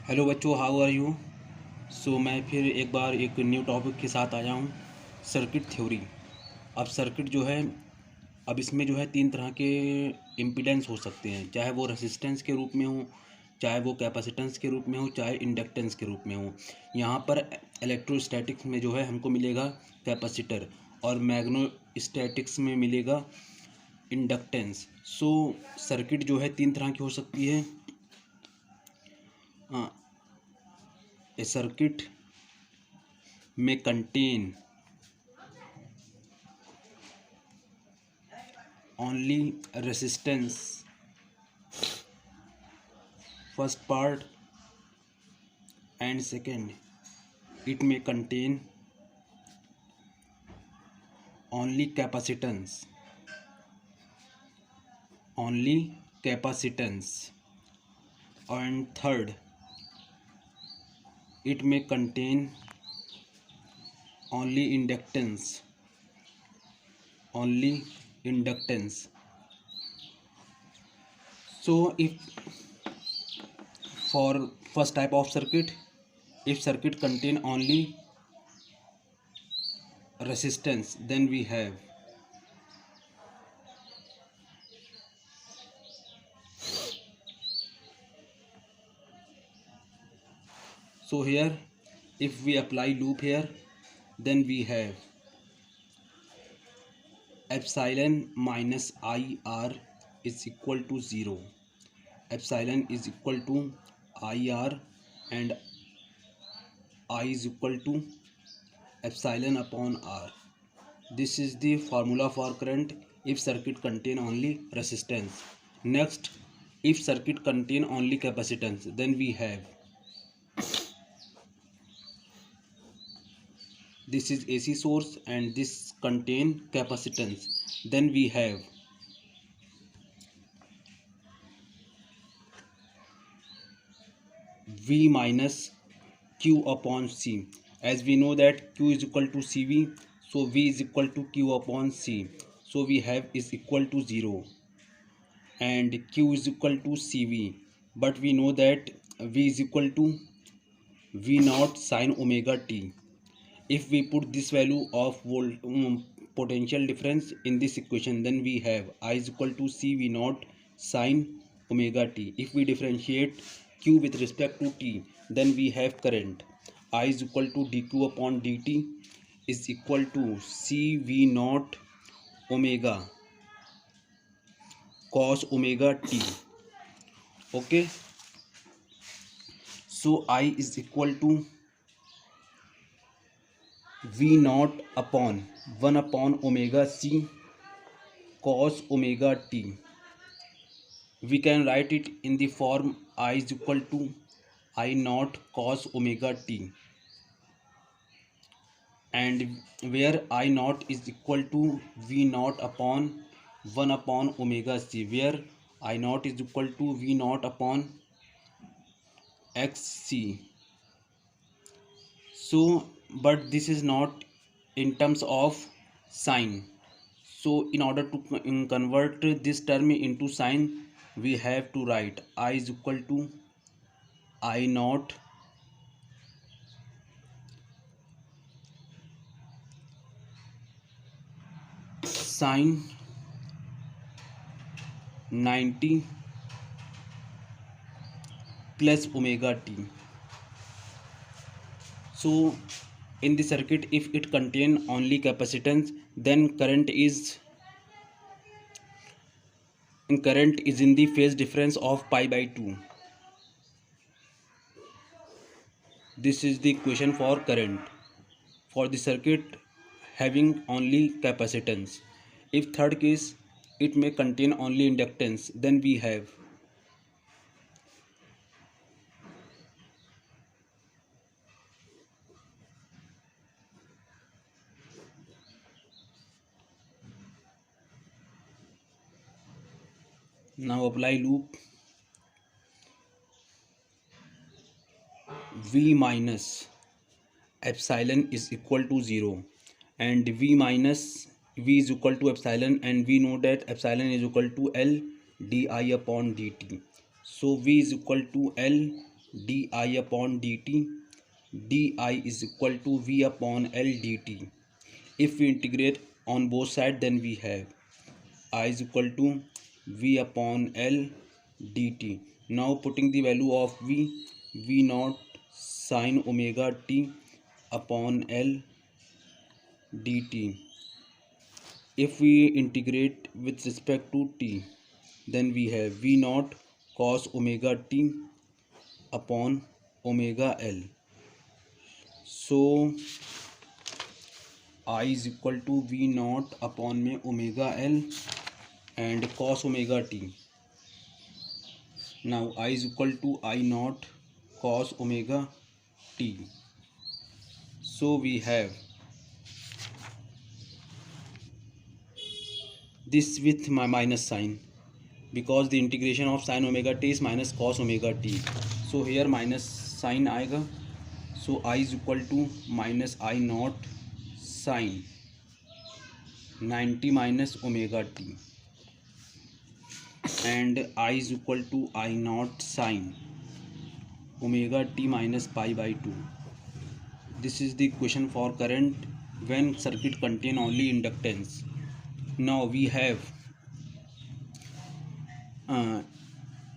Hello बच्चों, how are you. मैं फिर एक बार एक न्यू टॉपिक के साथ आया हूँ, सर्किट थ्योरी। अब सर्किट जो है, अब इसमें जो है तीन तरह के इम्पीडेंस हो सकते हैं, चाहे वो रेसिस्टेंस के रूप में हो, चाहे वो कैपेसिटेंस के रूप में हो, चाहे इंडक्टेंस के रूप में हो। यहाँ पर इलेक्ट्रोस्टैटिक्स में जो है हमको मिलेगा कैपेसिटर, और मैग्नेटोस्टैटिक्स में मिलेगा इंडक्टेंस। सर्किट जो है तीन तरह की हो सकती है। ए circuit may contain only resistance, first part, and second it may contain only capacitance, only capacitance, and third it may contain only inductance, only inductance. So if for first type of circuit, if circuit contain only resistance, then we have here if we apply loop here, then we have epsilon minus IR is equal to 0. Epsilon is equal to IR, and I is equal to epsilon upon R. This is the formula for current if circuit contain only resistance. Next, if circuit contain only capacitance, then we have this is AC source and this contain capacitance. Then we have V minus Q upon C. As we know that Q is equal to CV, so V is equal to Q upon C. So we have is equal to 0 and Q is equal to CV. But we know that V is equal to V naught sine omega t. If we put this value of potential difference in this equation, then we have I is equal to C V naught sine omega t. If we differentiate Q with respect to t, then we have current I is equal to dq upon dt is equal to C V naught omega cos omega t. Okay, so I is equal to V naught upon 1 upon omega c cos omega t. We can write it in the form I is equal to I naught cos omega t, and where I naught is equal to V naught upon 1 upon omega c, where I naught is equal to V naught upon xc. So but this is not in terms of sine. So in order to convert this term into sine, we have to write I is equal to I naught sine 90 plus omega t. So in the circuit, if it contain only capacitance, then current is in the phase difference of pi by 2. This is the equation for current for the circuit having only capacitance. If third case, it may contain only inductance, then we have now apply loop. V minus epsilon is equal to 0, and V is equal to epsilon, and we know that epsilon is equal to L di upon dt. So V is equal to L di upon dt. Di is equal to v upon L dt. If we integrate on both sides, then we have I is equal to v upon L dt. Now putting the value of v naught sine omega t upon L dt. If we integrate with respect to t, then we have v naught cos omega t upon omega L. So I is equal to v naught upon में omega L and cos omega t. Now I is equal to I naught cos omega t. So we have this with my minus sign, because the integration of sin omega t is minus cos omega t. So here minus sign आएगा. So I is equal to minus I naught sin 90 minus omega t, and I is equal to I naught sin omega t minus pi by 2. This is the equation for current when circuit contain only inductance. Now we have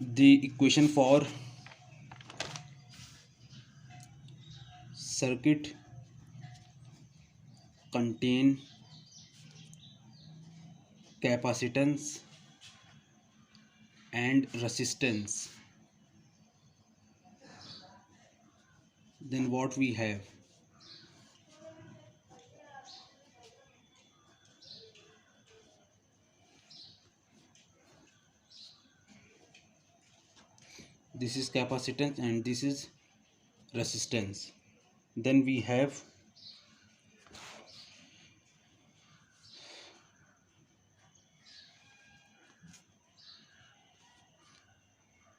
the equation for circuit contain capacitance and resistance. Then what we have? This is capacitance and this is resistance. Then we have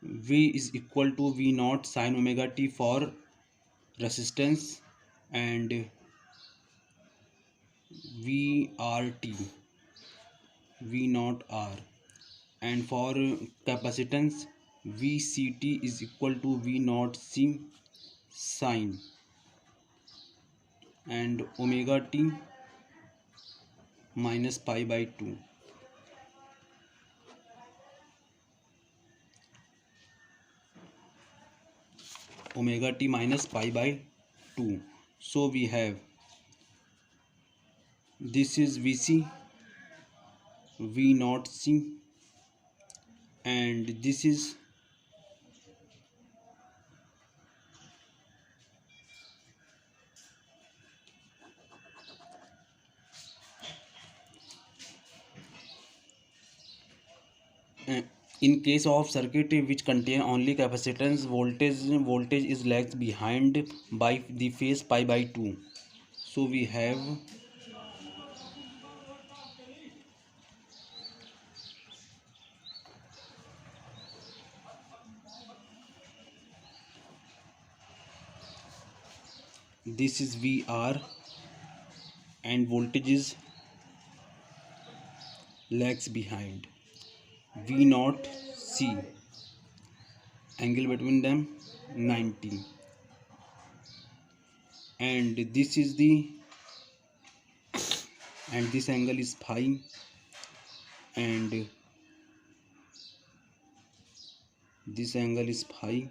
V is equal to V naught sin omega t for resistance and VRT, V naught R, and for capacitance VCT is equal to V naught C sin and omega t minus pi by 2. Omega t minus pi by 2. So we have this is VC, V naught C, and this is in case of circuit which contain only capacitance, voltage is lags behind by the phase pi by 2. So we have this is VR and voltage is lags behind. V naught C, angle between them 90, and this is the, and this angle is phi, and this angle is phi,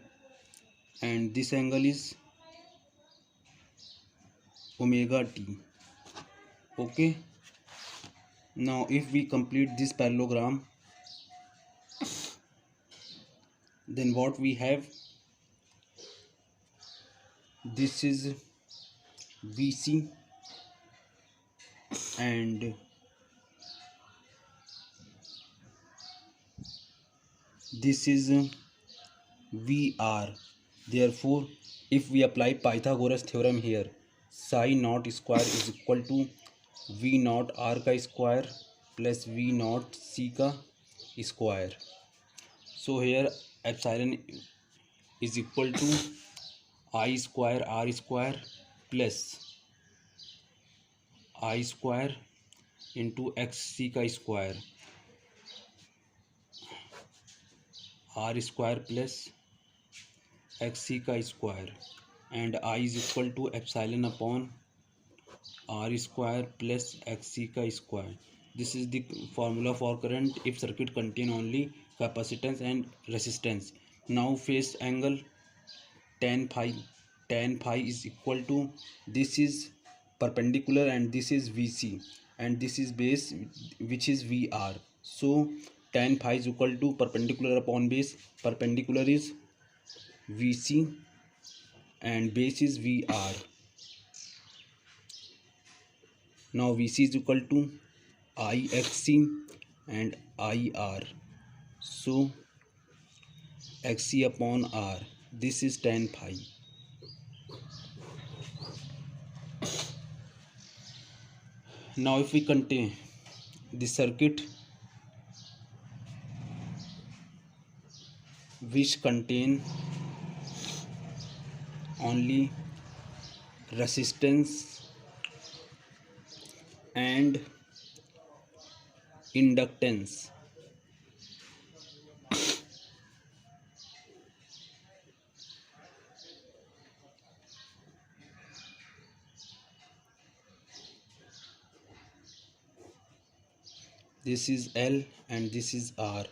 and this angle is omega t. Okay, now if we complete this parallelogram, then what we have, this is VC and this is VR. Therefore if we apply Pythagoras theorem here, psi naught square is equal to V naught R का square plus V naught C का square. So here epsilon is equal to I square R square plus I square into XC का square, R square plus X C का square and I is equal to epsilon upon R square plus X C का square. This is the formula for current if circuit contain only capacitance and resistance. Now phase angle tan phi is equal to, this is perpendicular and this is VC and this is base which is VR. So tan phi is equal to perpendicular upon base. Perpendicular is VC and base is VR. Now VC is equal to IXC and IR. So XC upon R. This is tan phi. Now if we contain the circuit which contain only resistance and inductance, this is L and this is R.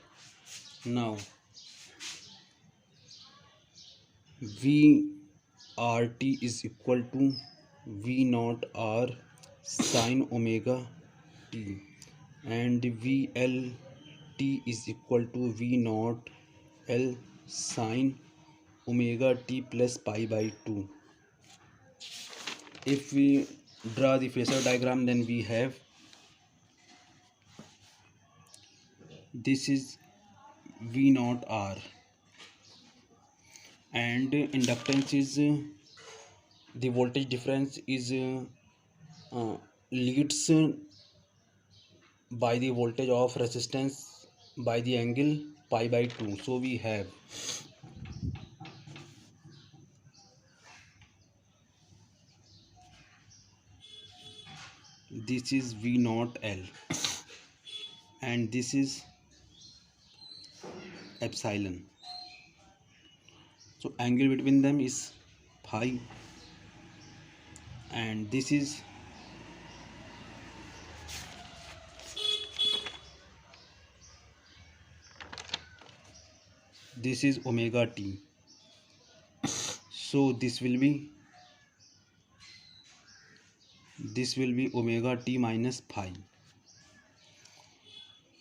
Now VRT is equal to V naught R sin omega t and VLT is equal to V naught L sin omega t plus pi by 2. If we draw the phasor diagram, then we have this is V naught R and inductance is the voltage difference is leads by the voltage of resistance by the angle pi by 2. So we have this is V naught L and this is epsilon. So angle between them is phi and this is omega t. So this will be omega t minus phi.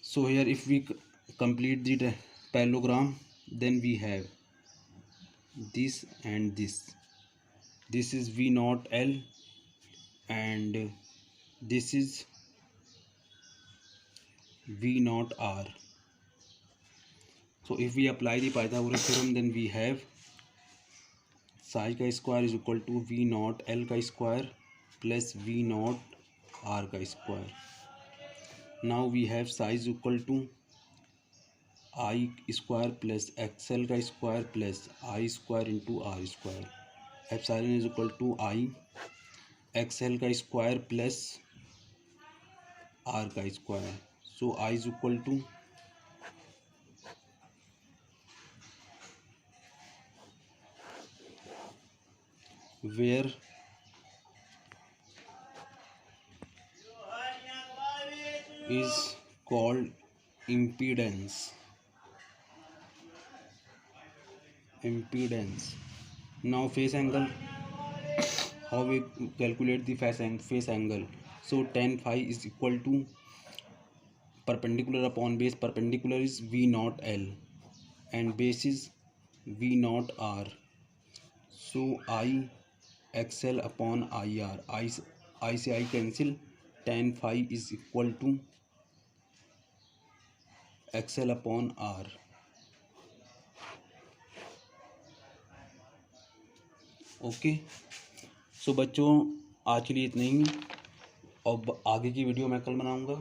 So here if we complete the parallelogram, then we have this and this. This is V naught L and this is V naught R. So if we apply the Pythagoras theorem, then we have psi का square is equal to V naught L का square plus V naught R का square. Now we have psi is equal to I square plus XL का square plus I square into R square. Epsilon is equal to I XL का square plus R का square. So I is equal to where is called impedance. Now phase angle, how we calculate the phase angle? So tan phi is equal to perpendicular upon base. Perpendicular is V naught L and base is V naught R. So I XL upon IR. I से I cancel. Tan phi is equal to XL upon R. Okay. So बच्चों आज के लिए इतना ही. और आगे की video मैं कल बनाऊंगा.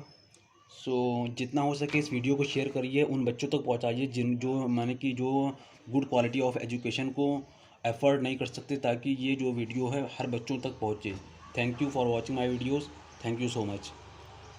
सो जितना हो सके इस वीडियो को शेयर करिए, उन बच्चों तक पहुंचाइए जो माने कि जो गुड क्वालिटी ऑफ एजुकेशन को एफर्ट नहीं कर सकते, ताकि ये जो वीडियो है हर बच्चों तक पहुंचे. Thank you for watching my videos. Thank you so much.